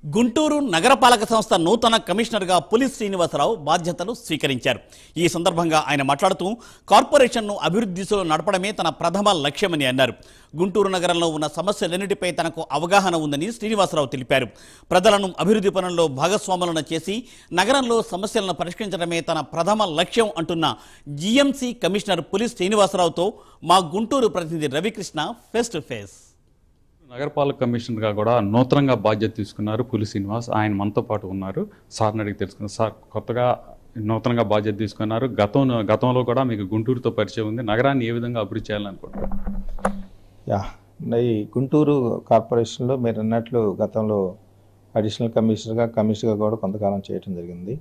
గుంటూరు నగరపాలక సంస్థ నూతన కమిషనర్గా పులి శ్రీనివాసరావు బాధ్యతలు స్వీకరించారు. ఈ సందర్భంగా ఆయన మాట్లాడుతూ కార్పొరేషన్ను అభివృద్ధి దిశలో నడపడమే తన ప్రథమ లక్ష్యమని అన్నారు. గుంటూరు నగరంలో ఉన్న సమస్యలన్నిటిపై తనకు అవగాహన ఉందని శ్రీనివాసరావు తెలిపారు. ప్రజలను అభివృద్ధి పనుల్లో భాగస్వాములను చేసి నగరంలో సమస్యలను పరిష్కరించడమే తన ప్రథమ లక్ష్యం అంటున్న జీఎంసీ కమిషనర్ పులి శ్రీనివాసరావుతో మా గుంటూరు ప్రతినిధి రవికృష్ణ ఫేస్ టు ఫేస్. నగరపాలక కమిషనర్గా కూడా నూతనంగా బాధ్యత తీసుకున్నారు పులి శ్రీనివాస్. ఆయన మనతో పాటు ఉన్నారు. సార్ని అడిగి తెలుసుకున్నారు. సార్, కొత్తగా నూతనంగా బాధ్యత తీసుకున్నారు. గతంలో కూడా మీకు గుంటూరుతో పరిచయం ఉంది. నగరాన్ని ఏ విధంగా అభివృద్ధి చేయాలనుకుంటున్నారు? ఈ గుంటూరు కార్పొరేషన్లో మీరు అన్నట్లు గతంలో అడిషనల్ కమిషనర్గా కూడా కొంతకాలం చేయడం జరిగింది.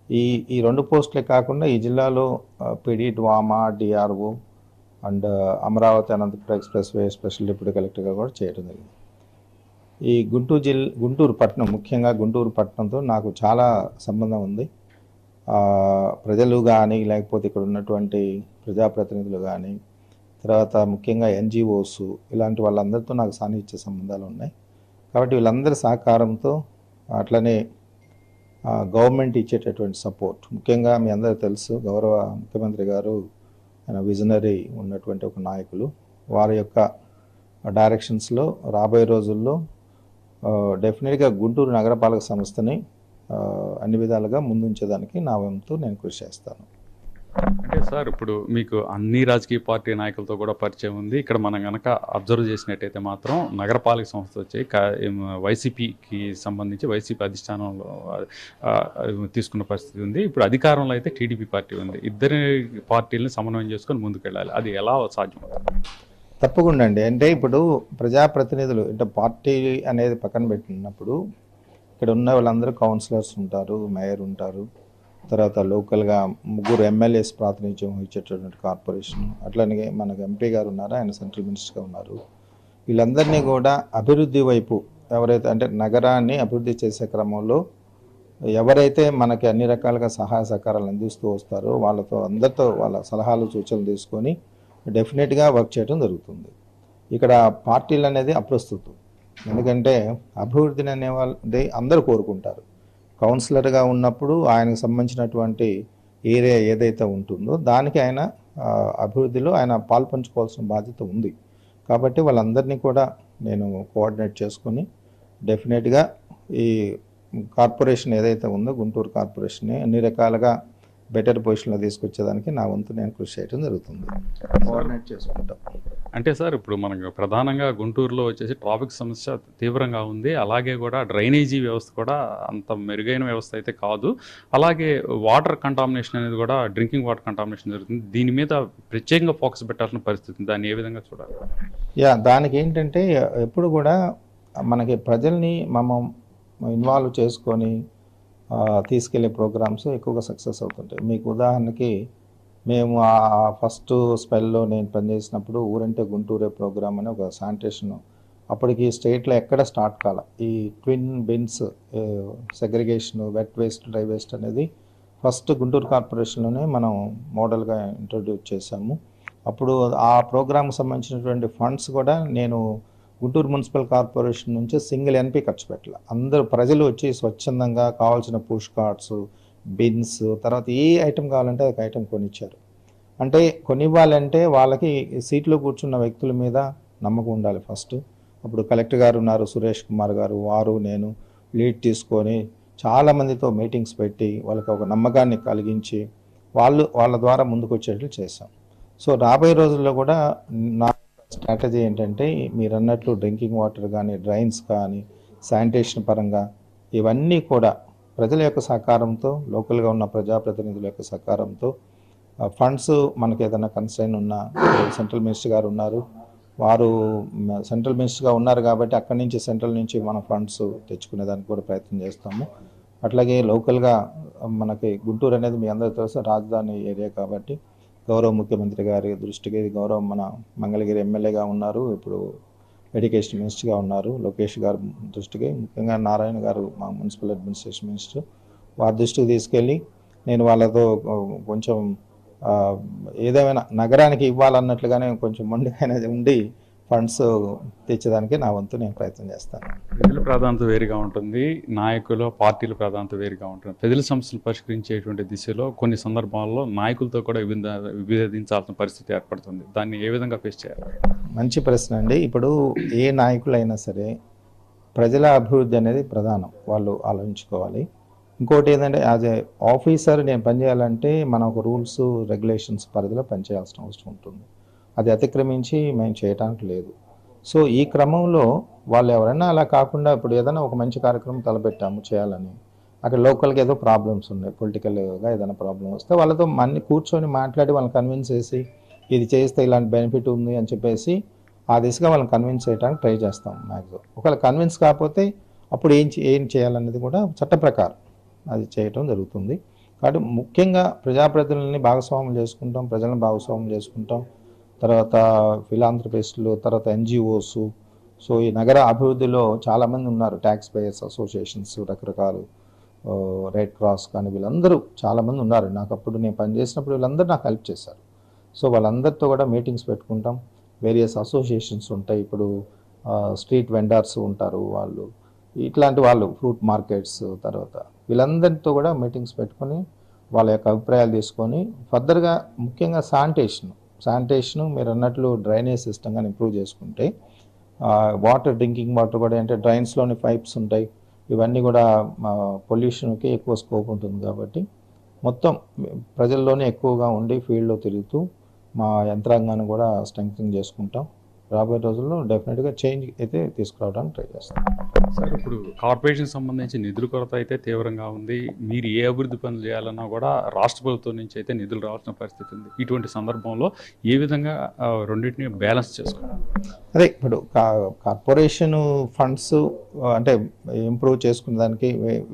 ఈ రెండు పోస్టులే కాకుండా ఈ జిల్లాలో PD, DWAMA, DRO and Amaravati Anantapuram expressway special deputy కలెక్టర్గా కూడా చేయడం జరిగింది. ఈ గుంటూరు పట్టణం, ముఖ్యంగా గుంటూరు పట్టణంతో నాకు చాలా సంబంధం ఉంది. ప్రజలు కానీ, లేకపోతే ఇక్కడ ఉన్నటువంటి ప్రజాప్రతినిధులు కానీ, తర్వాత ముఖ్యంగా ఎన్జిఓస్, ఇలాంటి వాళ్ళందరితో నాకు సాన్నిహిత్య సంబంధాలు ఉన్నాయి. కాబట్టి వీళ్ళందరి సహకారంతో, అట్లనే గవర్నమెంట్ ఇచ్చేటటువంటి సపోర్ట్, ముఖ్యంగా మీ అందరూ తెలుసు, గౌరవ ముఖ్యమంత్రి గారు ఆయన విజనరీ ఉన్నటువంటి ఒక నాయకులు. వారి యొక్క డైరెక్షన్స్లో రాబోయే రోజుల్లో డెఫినెట్గా గుంటూరు నగరపాలక సంస్థని అన్ని విధాలుగా ముందుంచేదానికి నా వంతు నేను కృషి చేస్తాను. అంటే సార్, ఇప్పుడు మీకు అన్ని రాజకీయ పార్టీ నాయకులతో కూడా పరిచయం ఉంది. ఇక్కడ మనం కనుక అబ్జర్వ్ చేసినట్టయితే మాత్రం నగరపాలక సంస్థ వచ్చి వైసీపీకి సంబంధించి వైసీపీ అధిష్టానంలో తీసుకున్న పరిస్థితి ఉంది. ఇప్పుడు అధికారంలో అయితే టీడీపీ పార్టీ ఉంది. ఇద్దరి పార్టీలను సమన్వయం చేసుకొని ముందుకెళ్ళాలి. అది ఎలా సాధ్యమవుతుంది? తప్పకుండా అండి. అంటే ఇప్పుడు ప్రజాప్రతినిధులు, అంటే పార్టీ అనేది పక్కన పెట్టినప్పుడు ఇక్కడ ఉన్న వాళ్ళందరూ కౌన్సిలర్స్ ఉంటారు, మేయర్ ఉంటారు, తర్వాత లోకల్గా 3 ఎమ్మెల్యేస్ ప్రాతినిధ్యం ఇచ్చేటటువంటి కార్పొరేషన్, అట్లనే మనకు ఎంపీ గారు ఉన్నారు, ఆయన సెంట్రల్ మినిస్టర్గా ఉన్నారు. వీళ్ళందరినీ కూడా అభివృద్ధి వైపు ఎవరైతే, అంటే నగరాన్ని అభివృద్ధి చేసే క్రమంలో ఎవరైతే మనకి అన్ని రకాలుగా సహాయ సహకారాలు అందిస్తూ వస్తారో వాళ్ళతో అందరితో వాళ్ళ సలహాలు సూచనలు తీసుకొని డెఫినెట్గా వర్క్ చేయడం జరుగుతుంది. ఇక్కడ పార్టీలు అనేది అప్రస్తుతం. ఎందుకంటే అభివృద్ధిని అనేవాళ్ళది అందరూ కోరుకుంటారు. కౌన్సిలర్గా ఉన్నప్పుడు ఆయనకు సంబంధించినటువంటి ఏరియా ఏదైతే ఉంటుందో దానికి ఆయన అభివృద్ధిలో ఆయన పాల్పంచుకోవాల్సిన బాధ్యత ఉంది. కాబట్టి వాళ్ళందరినీ కూడా నేను కోఆర్డినేట్ చేసుకొని డెఫినెట్గా ఈ కార్పొరేషన్ ఏదైతే ఉందో గుంటూరు కార్పొరేషన్ని అన్ని రకాలుగా బెటర్ పొజిషన్లో తీసుకొచ్చేదానికి నా వంతు నేను కృషి చేయడం జరుగుతుంది. కోఆర్డినేట్ చేసుకుంటాం. అంటే సార్, ఇప్పుడు మనకు ప్రధానంగా గుంటూరులో వచ్చేసి ట్రాఫిక్ సమస్య తీవ్రంగా ఉంది. అలాగే కూడా డ్రైనేజీ వ్యవస్థ కూడా అంత మెరుగైన వ్యవస్థ అయితే కాదు. అలాగే వాటర్ కంటామినేషన్ అనేది కూడా, డ్రింకింగ్ వాటర్ కంటామినేషన్ జరుగుతుంది. దీని మీద ప్రత్యేకంగా ఫోకస్ పెట్టాల్సిన పరిస్థితి. దాన్ని ఏ విధంగా చూడాలి? దానికి ఏంటంటే ఎప్పుడు కూడా మనకి ప్రజల్ని మనం ఇన్వాల్వ్ చేసుకొని తీసుకెళ్లే ప్రోగ్రామ్స్ ఎక్కువగా సక్సెస్ అవుతుంటాయి. మీకు ఉదాహరణకి మేము ఫస్ట్ స్పెల్లో నేను పనిచేసినప్పుడు ఊరంటే గుంటూరే ప్రోగ్రామ్ అని ఒక శానిటేషన్, అప్పటికి స్టేట్లో ఎక్కడ స్టార్ట్ కాల. ఈ twin bins segregation, wet waste, dry waste అనేది ఫస్ట్ గుంటూరు కార్పొరేషన్లోనే మనం మోడల్గా ఇంట్రొడ్యూస్ చేశాము. అప్పుడు ఆ ప్రోగ్రామ్కి సంబంధించినటువంటి ఫండ్స్ కూడా నేను గుంటూరు మున్సిపల్ కార్పొరేషన్ నుంచి సింగిల్ ఎన్పీ ఖర్చు పెట్టాలి. అందరూ ప్రజలు వచ్చి స్వచ్ఛందంగా కావాల్సిన పుష్ కార్ట్స్, బిన్స్, తర్వాత ఏ ఐటెం కావాలంటే ఒక ఐటెం కొనిచ్చారు. అంటే కొనివ్వాలంటే వాళ్ళకి సీట్లో కూర్చున్న వ్యక్తుల మీద నమ్మకం ఉండాలి ఫస్ట్. అప్పుడు కలెక్టర్ గారు ఉన్నారు, సురేష్ కుమార్ గారు, వారు నేను లీడ్ తీసుకొని చాలామందితో మీటింగ్స్ పెట్టి వాళ్ళకి ఒక నమ్మకాన్ని కలిగించి వాళ్ళ ద్వారా ముందుకు వచ్చేట్లు చేశాం. సో రాబోయే రోజుల్లో కూడా నా స్ట్రాటజీ ఏంటంటే మీరు అన్నట్లు డ్రింకింగ్ వాటర్ కానీ, డ్రైన్స్ కానీ, శానిటేషన్ పరంగా ఇవన్నీ కూడా ప్రజల యొక్క సహకారంతో, లోకల్గా ఉన్న ప్రజాప్రతినిధుల యొక్క సహకారంతో, ఫండ్స్ మనకి ఏదైనా కన్సర్న్ ఉన్నా, సెంట్రల్ మినిస్టర్ గారు ఉన్నారు, వారు సెంట్రల్ మినిస్టర్గా ఉన్నారు కాబట్టి అక్కడి నుంచి సెంట్రల్ నుంచి మన ఫండ్స్ తెచ్చుకునేదానికి కూడా ప్రయత్నం చేస్తాము. అట్లాగే లోకల్గా మనకి గుంటూరు అనేది మీ అందరూ తెలుసు రాజధాని ఏరియా కాబట్టి గౌరవ ముఖ్యమంత్రి గారి దృష్టికి, గౌరవ మన మంగళగిరి ఎమ్మెల్యేగా ఉన్నారు, ఇప్పుడు ఎడ్యుకేషన్ మినిస్టర్గా ఉన్నారు, లోకేష్ గారి దృష్టికి, ముఖ్యంగా నారాయణ గారు మా మున్సిపల్ అడ్మినిస్ట్రేషన్ మినిస్టర్, వారి దృష్టికి తీసుకెళ్ళి నేను వాళ్ళతో కొంచెం ఏదేమైనా నగరానికి ఇవ్వాలన్నట్లుగానే కొంచెం మొండిగా ఉండి ఫండ్స్ తెచ్చేదానికి నా వంతు నేను ప్రయత్నం చేస్తాను. ప్రజల ప్రాధాన్యత వేరుగా ఉంటుంది, నాయకుల పార్టీల ప్రాధాన్యత వేరుగా ఉంటుంది. ప్రజల సమస్యలు పరిష్కరించేటువంటి దిశలో కొన్ని సందర్భాల్లో నాయకులతో కూడా విభేదించాల్సిన పరిస్థితి ఏర్పడుతుంది. దాన్ని ఏ విధంగా ఫేస్ చేయాలి? మంచి ప్రశ్న అండి. ఇప్పుడు ఏ నాయకులైనా సరే ప్రజల అభివృద్ధి అనేది ప్రధానం, వాళ్ళు ఆలోచించుకోవాలి. ఇంకోటి ఏంటంటే యాజ్ ఏ ఆఫీసర్ నేను పనిచేయాలంటే మనం ఒక రూల్స్ రెగ్యులేషన్స్ పరిధిలో పనిచేయాల్సిన అవసరం ఉంటుంది. అది అతిక్రమించి మేము చేయడానికి లేదు. సో ఈ క్రమంలో వాళ్ళు ఎవరైనా అలా కాకుండా ఇప్పుడు ఏదైనా ఒక మంచి కార్యక్రమం తలపెట్టాము చేయాలని, అక్కడ లోకల్గా ఏదో ప్రాబ్లమ్స్ ఉన్నాయి, పొలిటికల్గా ఏదైనా ప్రాబ్లం వస్తే వాళ్ళతో మన్ని కూర్చొని మాట్లాడి వాళ్ళని కన్విన్స్ చేసి ఇది చేస్తే ఇలాంటి బెనిఫిట్ ఉంది అని చెప్పేసి ఆ దిశగా వాళ్ళని కన్విన్స్ చేయడానికి ట్రై చేస్తాం మ్యాక్సిమం. ఒకవేళ కన్విన్స్ కాకపోతే అప్పుడు ఏం చేయాలనేది కూడా చట్ట ప్రకారం అది చేయటం జరుగుతుంది. కాబట్టి ముఖ్యంగా ప్రజాప్రతినిధులని భాగస్వామ్యం చేసుకుంటాం, ప్రజలను భాగస్వామ్యం చేసుకుంటాం, తర్వాత ఫిలాంథ్రపిస్టులు, తర్వాత ఎన్జిఓస్. సో ఈ నగర అభివృద్ధిలో చాలామంది ఉన్నారు, ట్యాక్స్ పేయర్స్ అసోసియేషన్స్, రకరకాలు రెడ్ క్రాస్ కానీ వీళ్ళందరూ చాలామంది ఉన్నారు. నాకు అప్పుడు నేను పనిచేసినప్పుడు వీళ్ళందరూ నాకు హెల్ప్ చేశారు. సో వాళ్ళందరితో కూడా మీటింగ్స్ పెట్టుకుంటాం. వేరియస్ అసోసియేషన్స్ ఉంటాయి, ఇప్పుడు స్ట్రీట్ వెండర్స్ ఉంటారు, వాళ్ళు ఇట్లాంటి వాళ్ళు ఫ్రూట్ మార్కెట్స్, తర్వాత వీళ్ళందరితో కూడా మీటింగ్స్ పెట్టుకొని వాళ్ళ యొక్క అభిప్రాయాలు తీసుకొని ఫర్దర్గా ముఖ్యంగా శానిటేషను మీరు అన్నట్లు డ్రైనేజ్ సిస్టమ్ కానీ ఇంప్రూవ్ చేసుకుంటే వాటర్ డ్రింకింగ్ వాటర్ కూడా అంటే డ్రైన్స్లోని పైప్స్ ఉంటాయి, ఇవన్నీ కూడా పొల్యూషన్కి ఎక్కువ స్కోప్ ఉంటుంది. కాబట్టి మొత్తం ప్రజల్లోనే ఎక్కువగా ఉండి ఫీల్డ్లో తిరుగుతూ మా యంత్రాంగాన్ని కూడా స్ట్రెంగ్తనింగ్ చేసుకుంటాం. రాబోయే రోజుల్లో డెఫినెట్గా చేంజ్ అయితే తీసుకురావడానికి ట్రై చేస్తాం. సార్, ఇప్పుడు కార్పొరేషన్ సంబంధించి నిధుల కొరత అయితే తీవ్రంగా ఉంది. మీరు ఏ అభివృద్ధి పనులు చేయాలన్నా కూడా రాష్ట్ర ప్రభుత్వం నుంచి అయితే నిధులు రావాల్సిన పరిస్థితి ఉంది. ఇటువంటి సందర్భంలో ఏ విధంగా రెండింటిని బ్యాలెన్స్ చేసుకోవాలి? అదే ఇప్పుడు కార్పొరేషన్ ఫండ్స్ అంటే ఇంప్రూవ్ చేసుకునే దానికి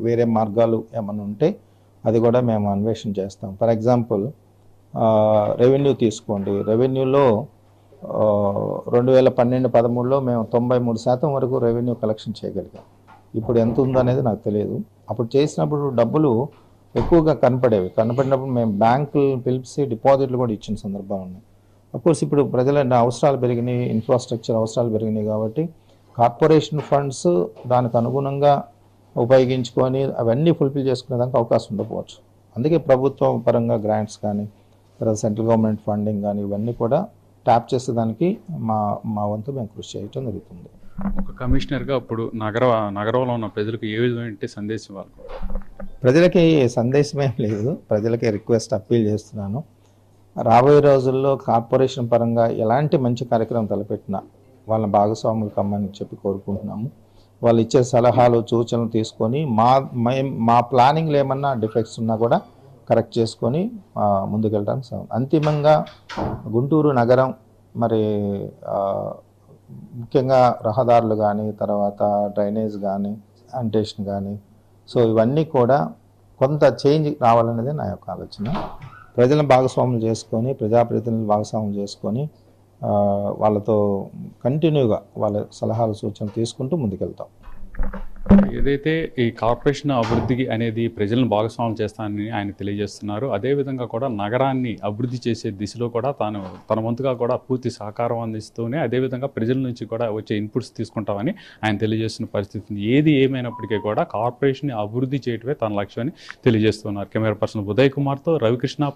వేరే మార్గాలు ఏమైనా ఉంటే అది కూడా మేము అన్వేషణ చేస్తాం. ఫర్ ఎగ్జాంపుల్ రెవెన్యూ తీసుకోండి. రెవెన్యూలో 2012-13లో మేము 93% వరకు రెవెన్యూ కలెక్షన్ చేయగలిగాం. ఇప్పుడు ఎంత ఉందో అనేది నాకు తెలియదు. అప్పుడు చేసినప్పుడు డబ్బులు ఎక్కువగా కనపడినప్పుడు మేము బ్యాంకులు పిలిచి డిపాజిట్లు కూడా ఇచ్చిన సందర్భాలు ఉన్నాయి. అఫ్కోర్స్ ఇప్పుడు ప్రజల అవసరాలు పెరిగినాయి, ఇన్ఫ్రాస్ట్రక్చర్ అవసరాలు పెరిగినాయి. కాబట్టి కార్పొరేషన్ ఫండ్స్ దానికి అనుగుణంగా ఉపయోగించుకొని అవన్నీ ఫుల్ఫిల్ చేసుకునేదానికి అవకాశం ఉండకపోవచ్చు. అందుకే ప్రభుత్వం పరంగా గ్రాంట్స్ కానీ, తర్వాత సెంట్రల్ గవర్నమెంట్ ఫండింగ్ కానీ ఇవన్నీ కూడా ట్యాప్ చేసేదానికి మా వంతు మేము కృషి చేయటం జరుగుతుంది. ఒక కమిషనర్గా ఇప్పుడు నగరంలో ఉన్న ప్రజలకు ఏ విధమైన సందేశం ఇవ్వాలి? ప్రజలకి సందేశం ఏం లేదు, ప్రజలకి రిక్వెస్ట్ అప్పీల్ చేస్తున్నాను. రాబోయే రోజుల్లో కార్పొరేషన్ పరంగా ఎలాంటి మంచి కార్యక్రమం తలపెట్టినా వాళ్ళ భాగస్వాములు కమ్మని చెప్పి కోరుకుంటున్నాము. వాళ్ళు ఇచ్చే సలహాలు సూచనలు తీసుకొని మా ప్లానింగ్లో ఏమన్నా డిఫెక్ట్స్ ఉన్నా కూడా కరెక్ట్ చేసుకొని ముందుకెళ్ళడానికి అంతిమంగా గుంటూరు నగరం మరి ముఖ్యంగా రహదారులు కానీ, తర్వాత డ్రైనేజ్ కానీ, శానిటేషన్ కానీ, సో ఇవన్నీ కూడా కొంత చేంజ్ రావాలనేది నా యొక్క ఆలోచన. ప్రజలను భాగస్వాములు చేసుకొని, ప్రజాప్రతినిధులు భాగస్వాములు చేసుకొని వాళ్ళతో కంటిన్యూగా వాళ్ళ సలహాలు సూచనలు తీసుకుంటూ ముందుకెళ్తాం. ఏదైతే ఈ కార్పొరేషన్ అభివృద్ధికి అనేది ప్రజలను భాగస్వామ్యం చేస్తానని ఆయన తెలియజేస్తున్నారు. అదేవిధంగా కూడా నగరాన్ని అభివృద్ధి చేసే దిశలో కూడా తన వంతుగా కూడా పూర్తి సహకారం అందిస్తూనే అదేవిధంగా ప్రజల నుంచి కూడా వచ్చే ఇన్పుట్స్ తీసుకుంటామని ఆయన తెలియజేస్తున్న పరిస్థితి. ఏది ఏమైనప్పటికీ కూడా కార్పొరేషన్ అభివృద్ధి చేయటమే తన లక్ష్యాన్ని తెలియజేస్తున్నారు. కెమెరా పర్సన్ ఉదయ్ కుమార్తో రవికృష్ణ.